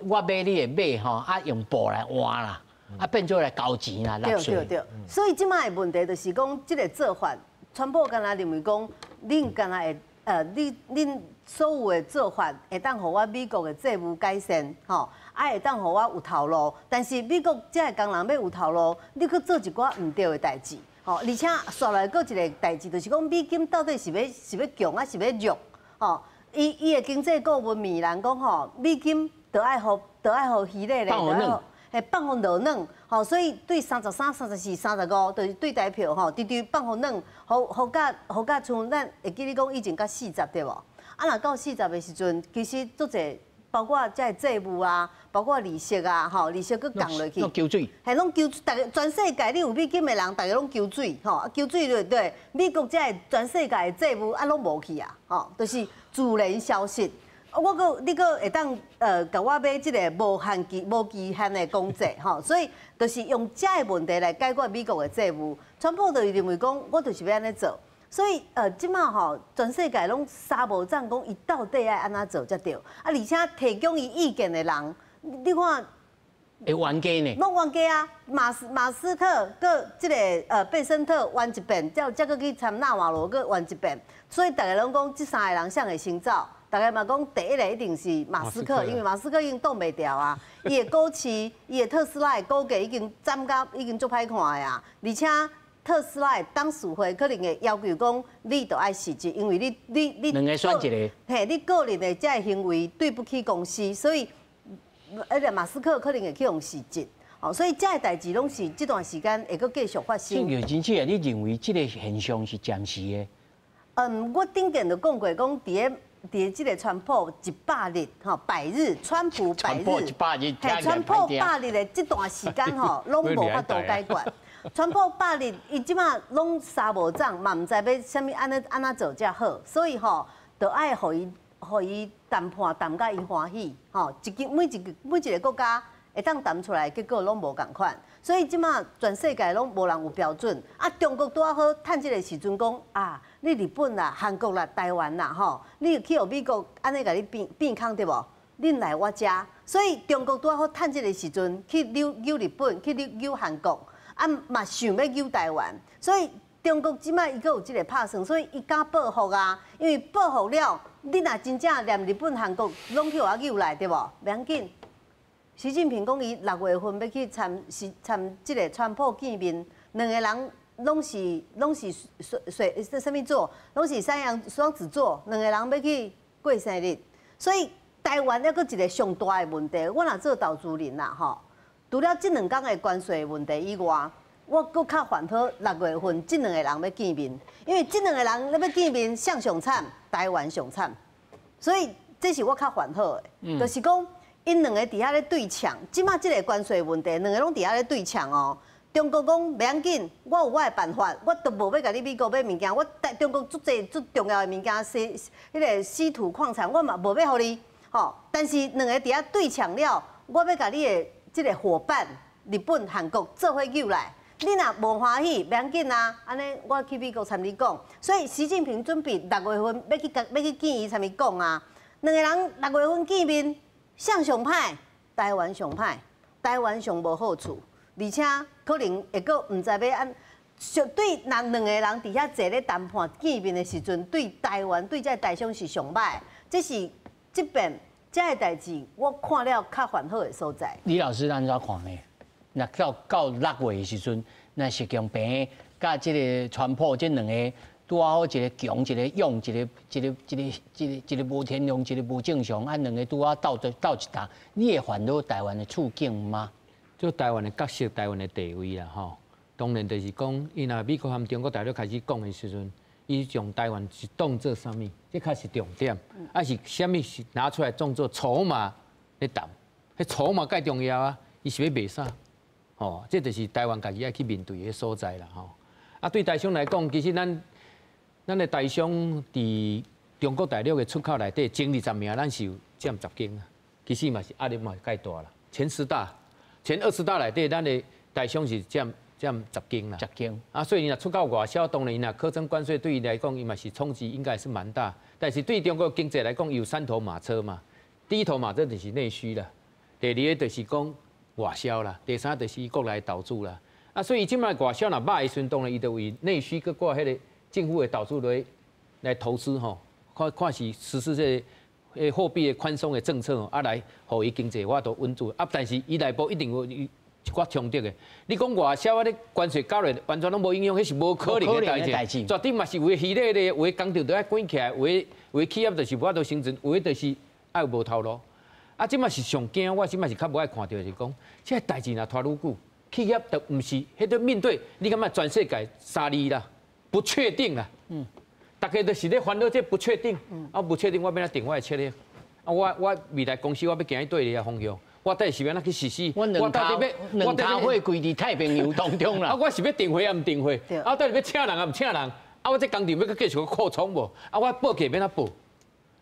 S1: 我买你的马吼，啊用布来换啦，啊变做来交钱啦，纳税。
S4: 对，所以即马的问题就是讲，这个做法，川普敢若认为讲，恁敢若会。恁所有的做法会当互我美国的债务改善，吼，会当互我有头路。但是美国这个工人要有头路，你去做一寡唔对的代志，吼。而且刷来搁一个代志，就是讲美金到底是要强啊，是要弱，吼。伊的经济顾问米兰讲吼，美金就爱互希勒咧，放互落软，吼，所以对33、34、35，就是对台票吼，直放互软，好甲像咱会记你讲以前到40对无？啊，若到40的时阵，其实足侪，包括这债务啊，包括利息啊，吼，利息佫降落去，
S1: 拢求水，
S4: 系拢求，大家全世界你有美金的人，大家拢求水，吼，求水对，美国这全世界的债务啊拢无去啊，吼，就是自然消失。你个会当甲我买即个无期限的公债吼，所以就是用这个问题来解决美国的债务。川普就认为讲，我就是要安尼做，所以即马吼全世界拢沙无涨，讲伊到底爱安怎做才对。啊，而且提供伊意见的人，你看
S1: 会冤家呢？
S4: 拢冤家啊！马斯特个即个贝森特冤一遍，再搁去参纳瓦罗个冤一遍，所以大家拢讲，这3个人谁会先走？大家嘛讲，第一个一定是马斯克，因为马斯克已经挡袂掉啊。伊的股市，伊的特斯拉的股价已经涨到已经足歹看的啊。而且特斯拉的董事会可能会要求讲，你都爱辞职，因为你
S1: 两个选一个，
S4: 嘿，你个人的这行为对不起公司，所以马斯克可能会去用辞职。哦，所以这个代志拢是这段时间会搁继续发生。
S1: 有真姐，你认为这个现象是暂时的？
S4: 我顶件就讲过，讲伫这个川普100日吼100日，川普100日，嘿，川普100日的这段时间吼，拢无法度解决。川普100日，伊即马拢沙无涨，嘛唔知要啥物安怎做才好，所以吼，就爱互伊谈判谈甲伊欢喜，吼，每一个国家会当谈出来，结果拢无共款。所以即马全世界拢无人有标准，啊，中国拄啊好趁这个时阵讲啊。你日本啦、韩国啦、台湾啦，吼，你去互美国安尼甲你变空对无？恁来我遮，所以中国拄好趁这个时阵去扭日本，去扭韩国，啊嘛想要扭台湾，所以中国即摆伊阁有即个拍算，所以伊敢报复啊，因为报复了，你若真正连日本、韩国拢去互我扭来对无？袂要紧。习近平讲伊6月份要去参即个川普见面，两个人。拢是什么座？拢是双子座，两个人要去过生日，所以台湾还佫一个上大的问题，我若做投资人啦吼，除了这2天的关税问题以外，我佫较烦恼6月份这2个人要见面，因为这2个人要见面，谁上惨？台湾上惨，所以这是我较烦恼的，就是讲因2个伫遐咧对呛，即马这个关税问题，2个拢伫遐咧对呛哦。中国讲袂要紧，我有我的办法，我都无要甲你美国买物件，我中国足济足重要的物件，迄个稀土矿产，我嘛无要互你，吼。但是2个伫遐对呛了，我要甲你的即个伙伴日本、韩国做伙扭来。你若无欢喜，袂要紧啊！安尼我去美国参你讲，所以习近平准备6月份要去见伊参你讲啊。2个人6月份见面，谁上歹？台湾上歹，台湾上无好处，而且可能会阁唔知要安。对那2个人伫遐坐咧谈判见面的时阵，对台湾对这台商是上歹，这是这边这个代志，我看了较烦恼的所在。
S1: 李老师安怎看呢？那到6月的时阵，那习近平甲这个川普这2个拄好一个强，一个勇，一个无天良，一个无正常，按2个拄好斗一打，你会烦恼台湾的处境吗？
S3: 就台湾的角色、台湾的地位啦，吼，当然就是讲，伊若美国和中国大陆开始讲的时阵，伊将台湾是当做啥物？这才是重点，还是啥物是拿出来当做筹码咧谈？迄筹码介重要啊！伊是要卖啥？哦，这就是台湾家己要去面对的所在啦，吼。啊，对台商来讲，其实咱的台商伫中国大陆的出口内底，前20名咱是有占10间啊。其实嘛是压力嘛介大啦，前10大、前20大内底，咱的台商是占10间啦。10间。啊，所以你若出口外销，当然伊若课征关税，对伊来讲，伊嘛是冲击应该是蛮大。但是对中国经济来讲，有3头马车嘛。第一头马车就是内需啦，第2个就是讲外销啦，第3就是国内投资啦。啊，所以即摆外销若歹的时阵，当然伊就为内需佮挂迄个政府的投资来投资吼，看是实施这个货币的宽松的政策啊，来互伊经济我都稳住。啊，但是伊内部一定有一寡冲突的。你讲外销啊，你关税交落完全拢无影响，迄是无可能的代志。绝对嘛是为系列的，为工厂都要关起来，为企业就是无法度生存，为就是爱有无头路。啊，即摆是上惊，我即摆是较无爱看到，就是讲，这个代志若拖愈久，企业都毋是，迄个面对你感觉全世界3字啦，不确定啦。大家都是咧烦恼这不确定，啊，不确定我要哪定我的策略，啊，我未来公司我要行去对的方向，我到底是要哪去实施？
S1: 我2头会归伫太平洋当中啦。
S3: 啊，我是要订货啊，毋订货？啊，到底要请人啊，毋请人？啊，我这工厂要继续扩充无？啊，我报价要哪报？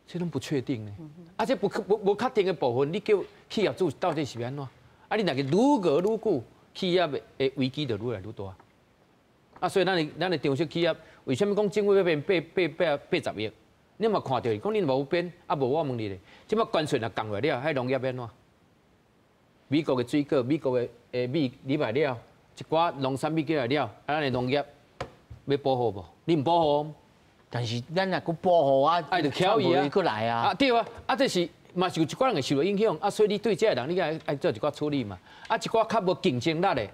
S3: 这拢不确定呢，啊，这不确定的部分，你叫企业主到底是安怎？啊，你那个愈过愈久，企业的危机就愈来愈大。啊，所以咱的中小企业，为什么讲政府要变80亿？你嘛看到，讲你无变，啊无我问你咧，即摆关税若降落了，迄农业变怎？美国的水果、美国的米入来了，一寡农产品进来了，啊，咱的农业要保护无？你唔保护？
S1: 但是咱若佫保护啊，
S3: 爱着巧伊啊，
S1: 过来啊。
S3: 啊对啊，啊这是嘛是有一寡人会受到影响，啊所以你对这个人你爱做一寡处理嘛。啊一寡较无竞争力的，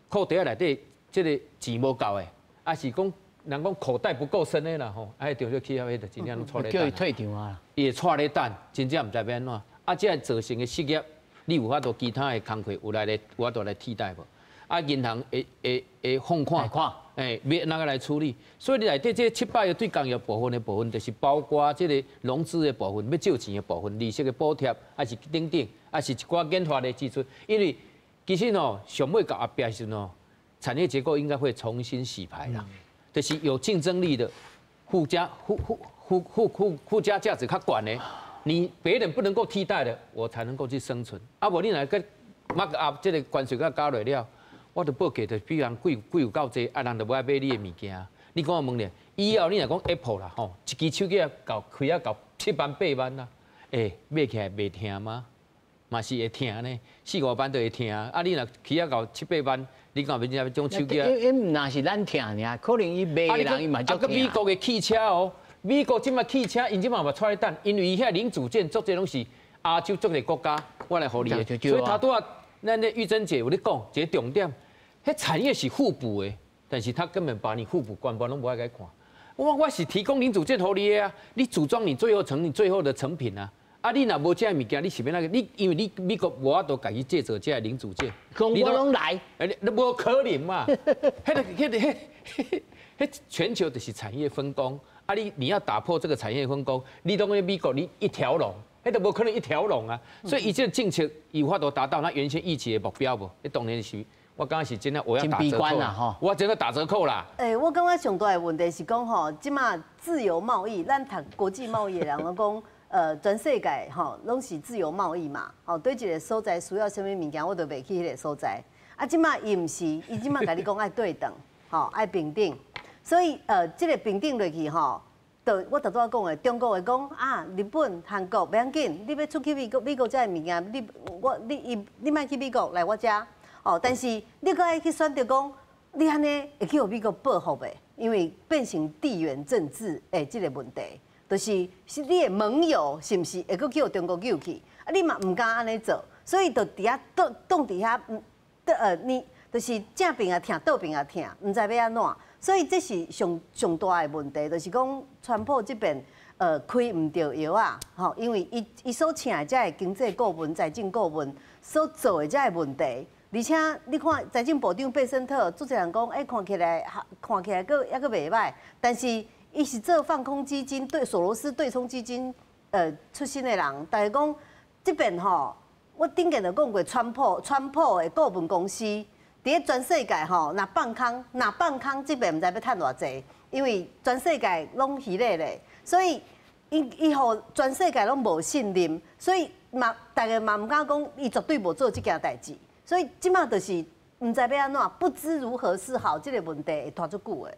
S3: 裤袋内底这个钱无够的，啊是讲人讲口袋不够深的啦吼，啊中小企业迄个真正拢错咧。
S1: 叫伊退场啊！
S3: 伊会错咧等，真正毋知要安怎。啊这造成的失业，你有法度其他的工课有法度来替代无？啊银行会放款。要哪个来处理？所以你内底这700亿对工业部分，就是包括这个融资的部分、要借钱的部分、利息的补贴，还是等等，还是一寡研发的支出。因为其实上尾到后壁时产业结构应该会重新洗牌啦，就是有竞争力的附加价值较高的，你别人不能够替代的，我才能够去生存。啊，无你哪个 mark up 这个关税甲加落了。我的报价就比人贵有够济，啊，人就不爱买你的物件。你讲我问你，以后你若讲 Apple 啦，吼，一支手机到开到7万8万啦，买起来袂疼吗？嘛是会疼呢，4、5万都会疼。啊，你若开到7、8万，你讲要这种手机啊？
S1: 毋那是咱疼尔，可能伊卖的人伊嘛足疼。
S3: 美国的汽车哦，美国即卖汽车，因即嘛出来等，因为伊遐零组件做这拢是亚洲足个国家，我来互你的。所以他都要，咱的玉珍姐有咧讲一个重点。迄产业是互补的，但是他根本把你互补关拢无爱甲看。我是提供零组件给你的啊，你组装你最后的成品啊。啊，你若无这物件，你是要那个？因为你美国无法度家己制作这零组件，
S1: 你拢来，
S3: 你无可能嘛？全球就是产业分工，啊，你要打破这个产业分工，你当然美国你一条龙，都无可能一条龙啊。所以，这个政策有法度达到他原先预期的目标无？当然是。我刚刚是真的，我要打折扣啦，我真的打折扣啦。
S4: 我感觉上大的问题是讲吼，即马自由贸易，咱读国际贸易的人讲，全世界吼拢是自由贸易嘛，吼对一个所在需要什么物件，我都袂去迄个所在。啊，即马伊毋是，伊即马甲你讲爱对等，吼爱平等，所以即个平等落去吼，就我头拄仔讲的，中国会讲啊，日本、韩国袂要紧，你要出去美国这物件，你莫去美国来我遮。哦，但是你搁爱去选择讲，你安尼会去互美国报复的，因为变成地缘政治的这个问题，就是你的盟友是毋是会搁去互中国救去？啊，你嘛唔敢安尼做，所以就伫遐挡伫遐，你就是正边也疼，倒边也疼，唔知要安怎。所以这是上大的问题，就是讲川普这边开唔到药啊，吼，因为伊所请的这经济顾问、财政顾问所做的这问题。而且你看，财政部长贝森特，做侪人讲，看起来佫还佫袂歹，但是伊是做放空基金对索罗斯对冲基金出身的人，但是讲这边吼，我顶个就讲过，川普的顾问公司，伫全世界吼，若放空这边毋知要趁偌济，因为全世界拢虚咧咧，所以伊互全世界拢无信任，所以大家嘛毋敢讲，伊绝对无做这件代志。所以即马就是唔知要安怎，不知如何是好，这个问题会拖足久的。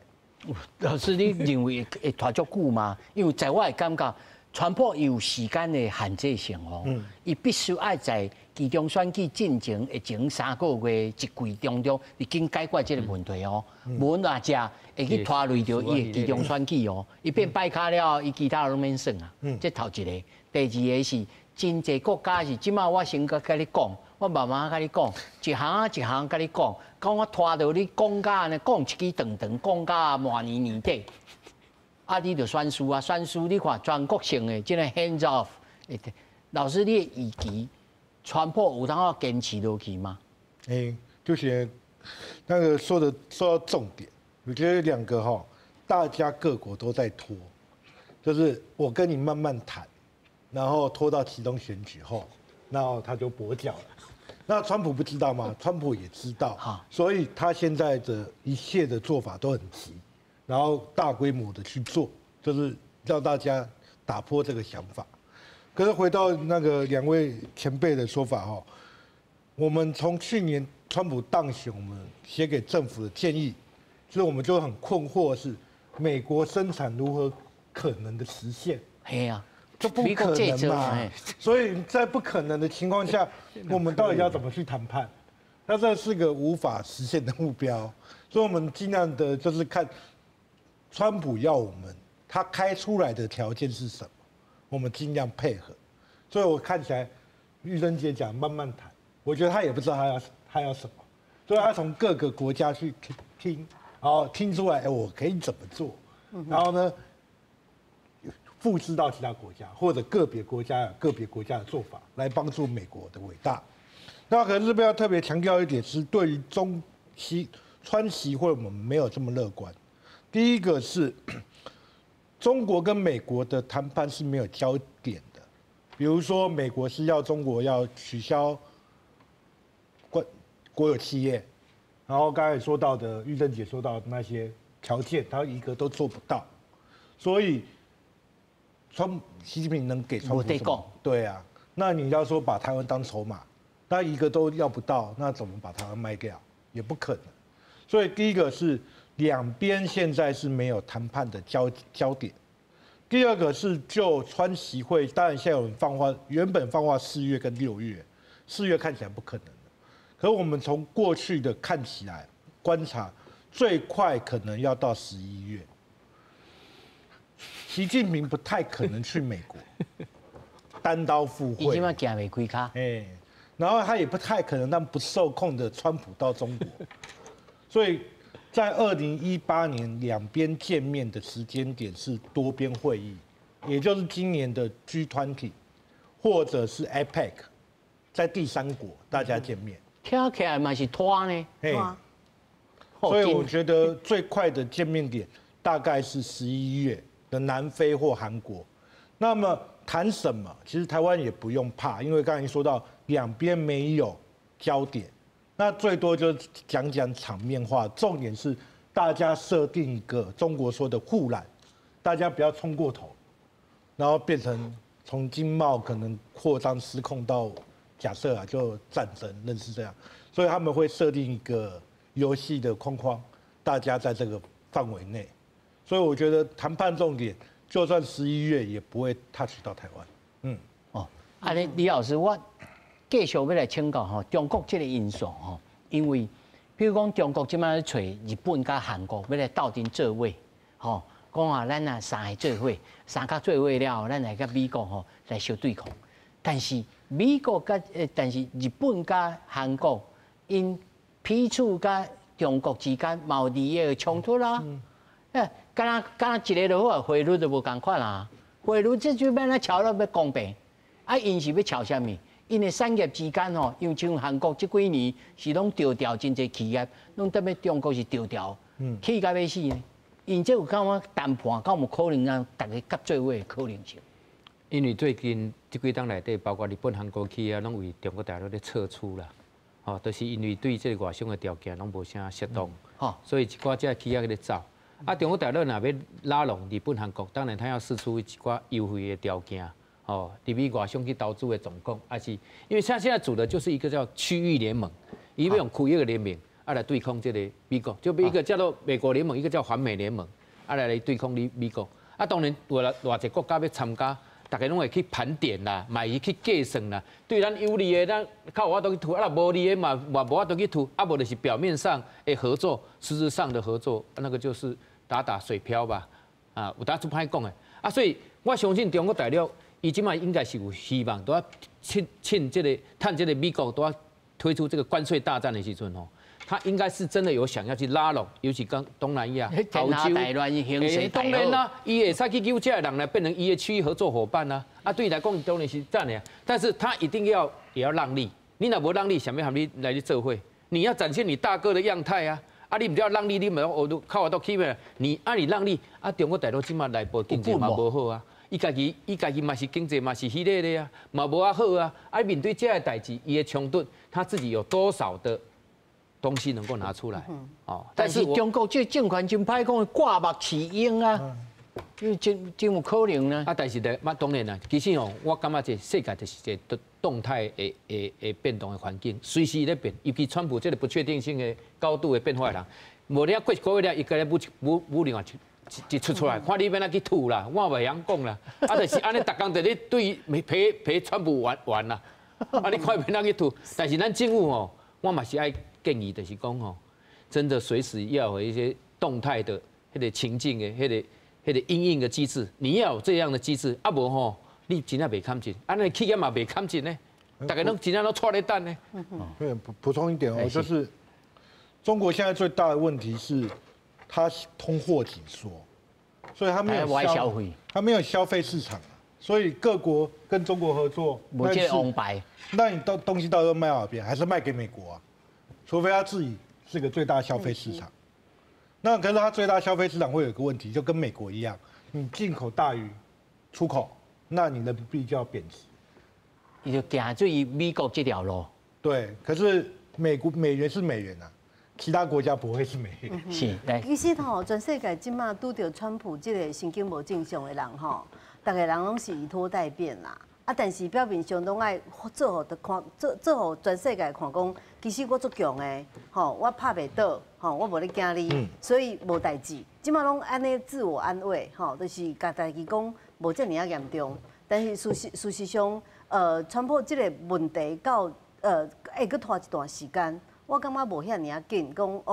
S1: 老师，你认为会拖足久吗？因为在我的感觉，川普有时间的限制性哦，伊必须爱在其中选举进前前3个月一季中，已经解决这个问题哦。无哪只会去拖累到伊的其中选举哦，伊变败卡了，伊其他拢免算啊。这头一个，第二个是真济国家是即马我先甲你讲。我慢慢甲你讲，一行一行甲你讲，讲我拖到你讲甲呢，讲一支长长，讲甲明年年底，啊，你就宣誓啊，宣誓你看全国性的这个 hands off， 老师你的预期，川普有当要坚持落去吗？
S2: 就是那个说到重点，我觉得2个哈，大家各国都在拖，就是我跟你慢慢谈，然后拖到其中选举后，然后他就跛脚了。那川普不知道吗？川普也知道，所以他现在的一切的做法都很急，然后大规模的去做，就是让大家打破这个想法。可是回到那个2位前辈的说法哈，我们从去年川普当选，我们写给政府的建议，所以我们就很困惑是美国生产如何可能的实现？
S1: 嘿呀。
S2: 这不可能嘛？所以在不可能的情况下，我们到底要怎么去谈判？那这是个无法实现的目标，所以我们尽量的就是看川普要我们他开出来的条件是什么，我们尽量配合。所以我看起来玉珍姐讲慢慢谈，我觉得他也不知道他要什么，所以他从各个国家去听，然后听出来，我可以怎么做，然后呢？复制到其他国家或者个别国家有个别国家的做法，来帮助美国的伟大。那可能这边要特别强调一点是，对于川习会我们没有这么乐观。第一个是中国跟美国的谈判是没有焦点的，比如说美国是要中国要取消国有企业，然后刚才说到的玉珍姐说到的那些条件，他一个都做不到，所以。习近平能给川普什么？对啊，那你要说把台湾当筹码，那一个都要不到，那怎么把台湾卖掉？也不可能。所以第一个是两边现在是没有谈判的焦点。第二个是就川习会，当然现在有人放话，原本放话4月跟6月，4月看起来不可能的。可是我们从过去的看起来观察，最快可能要到11月。习近平不太可能去美国单刀赴会，
S1: 已经要行未开卡，
S2: 然后他也不太可能让不受控的川普到中国，所以在2018年两边见面的时间点是多边会议，也就是今年的 G20 或者是 APEC， 在第3国大家见面。
S1: 听起来嘛是拖呢，
S2: 所以我觉得最快的见面点大概是11月的南非或韩国。那么谈什么？其实台湾也不用怕，因为刚才说到两边没有焦点，那最多就讲讲场面话。重点是大家设定一个中国说的护栏，大家不要冲过头，然后变成从经贸可能扩张失控到假设啊就战争，类似这样。所以他们会设定一个游戏的框框，大家在这个范围内。所以我觉得谈判重点，就算11月也不会 touch 到台湾。
S1: 李老师，我继续要来请教吼，中国这个因素吼，因为比如讲中国即摆咧找日本甲韩国要来斗阵做伙，吼，讲啊咱啊三个做伙，三甲做伙了后，咱来甲美国吼来相对抗。但是美国但是日本甲韩国因彼此甲中国之间贸易的冲突啦，敢若一个就好，汇率就无共款啦。汇率这就要咱瞧了要公平，因是要瞧啥物？因的产业之间吼，因为像韩国这几年是拢丢掉真侪企业，拢踮咧中国是丢掉，气甲要死呢。因这有感觉谈判，敢有可能啊？大家合作伙的可能性？
S3: 因为最近这几档内底，包括日本、韩国企业，拢为中国大陆咧撤出啦。都是因为对这个外商的条件拢无啥适当，所以一寡这企业咧走。中国大陆若要拉拢日本、韩国，当然他要释出一寡优惠的条件。里面外商去投资的总共，还是因为现在组的就是一个叫区域联盟，伊要用区域的联盟来对抗这个美国，就一个叫做美国联盟，一个叫环美联盟，来对抗美国。当然为了偌济国家要参加，大家拢会去盘点啦，嘛会去计算啦。对咱有利的，咱靠我都去吐；无利的嘛无我都去吐。无就是表面上的合作，实质上的合作，那个就是打水漂吧。有打出歹讲的。所以我相信中国大陆。伊即卖应该是有希望，都要趁这个趁这个美国都要推出这个关税大战的时阵吼，他应该是真的有想要去拉拢，尤其跟东南亚、澳洲、当然啦，伊会使去揪这人来变成伊的区域合作伙伴啦。对伊来讲当然是这样的，但是他一定也要让利。你若无让利，想要和你来去做伙？你要展现你大哥的样态啊！你唔要让利，你咪靠我到起码你让利，中国大陆即卖内部经济嘛无好啊。伊家己嘛是经济嘛是迄个的啊，嘛无啊好啊！面对这个代志，伊的冲突，他自己有多少的东西能够拿出来？
S1: 但是中国这政权真歹讲挂目起鹰啊，因为真有可能呢。
S3: 但是咧，当然啦，其实我感觉这世界就是一个动态的变动的环境，随时在变，尤其川普这个不确定性的高度的变化的人，无了过一个月了，伊个咧武另外一出来，看你要哪去吐啦，我袂晓讲啦。就是安尼，逐工在咧对陪川普玩啦。你看要哪去吐？但是咱政府我嘛是爱建议，就是讲真的随时要有一些动态的迄个情境的迄个因应的机制，你要有这样的机制，无你真正袂看进，那企业嘛袂看进呢，大家拢真正都错咧蛋呢。
S2: 对，补充一点就是中国现在最大的问题是。它通货紧缩，所以它没有消费，它没有消费市场，所以各国跟中国合作，那你东西到时候卖到哪边？还是卖给美国啊？除非它自己是个最大消费市场。那可是它最大消费市场会有一个问题，就跟美国一样，你进口大于出口，那你人民币就要贬值。
S1: 你就行最美国这条路。
S2: 对，可是美元是美元啊。其他国家不会是美元。
S1: 是，
S4: 其实全世界今嘛拄着川普这个神经无正常的人大家人拢是以拖待变啦。但是表面上拢爱做好全世界看讲，其实我足强的，我拍袂倒，我无咧惊你，所以无代志。今嘛拢安尼自我安慰，就是甲家己讲无遮尔啊严重。但是事实上，川普这个问题到会搁拖一段时间。我感觉无遐尔啊紧，讲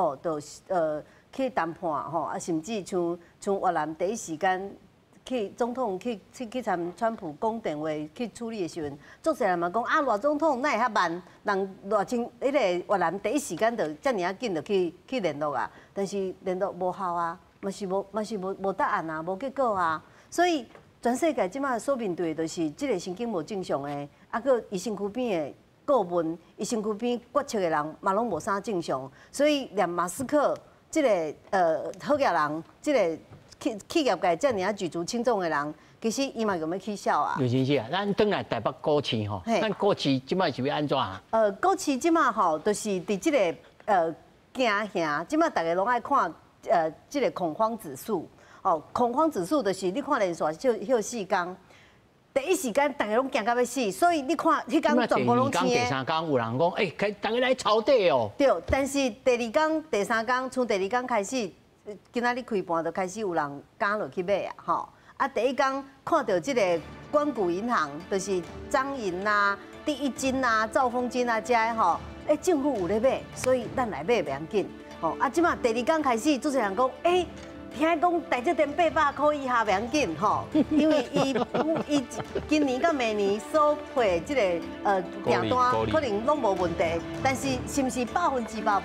S4: 去谈判甚至像越南第一时间去总统去参川普讲电话去处理的时阵，足侪人嘛讲啊，赖总统哪会遐慢？人赖清迄个越南第一时间就遮尔啊紧就去联络啊，但是联络无效啊，嘛是无答案啊，无结果啊，所以全世界即马所面对的就是即个神经无正常的，啊个伊身躯边的顾问，伊身躯边决策的人嘛拢无啥正常，所以连马斯克即个好业人，即个企业界遮尔啊举足轻重的人，其实伊嘛有要起笑啊。
S1: 刘先生啊，咱转来台北股市吼，咱股市即摆是要安怎啊？
S4: 股市即摆吼，就是伫即个惊吓，即摆大家拢爱看即个恐慌指数。哦，恐慌指数就是你看连续休4天，第一时间大家拢惊到要死，所以你看迄天全部拢升。
S1: 第三天有人讲，大家来抄底哦。
S4: 对，但是第二天、第三天，从第二天开始，今仔日开盘就开始有人赶落去买啊，吼。啊，第一天看到即个官股银行，就是彰银啊、第一金啊、兆丰金啊，遮的吼，政府有咧买，所以咱来买袂要紧。吼，啊，即马第二天开始，主持人讲，听讲台积电800块以下袂要紧吼，因为伊今年到明年所配即个订单可能拢无问题，但是是毋是100%无？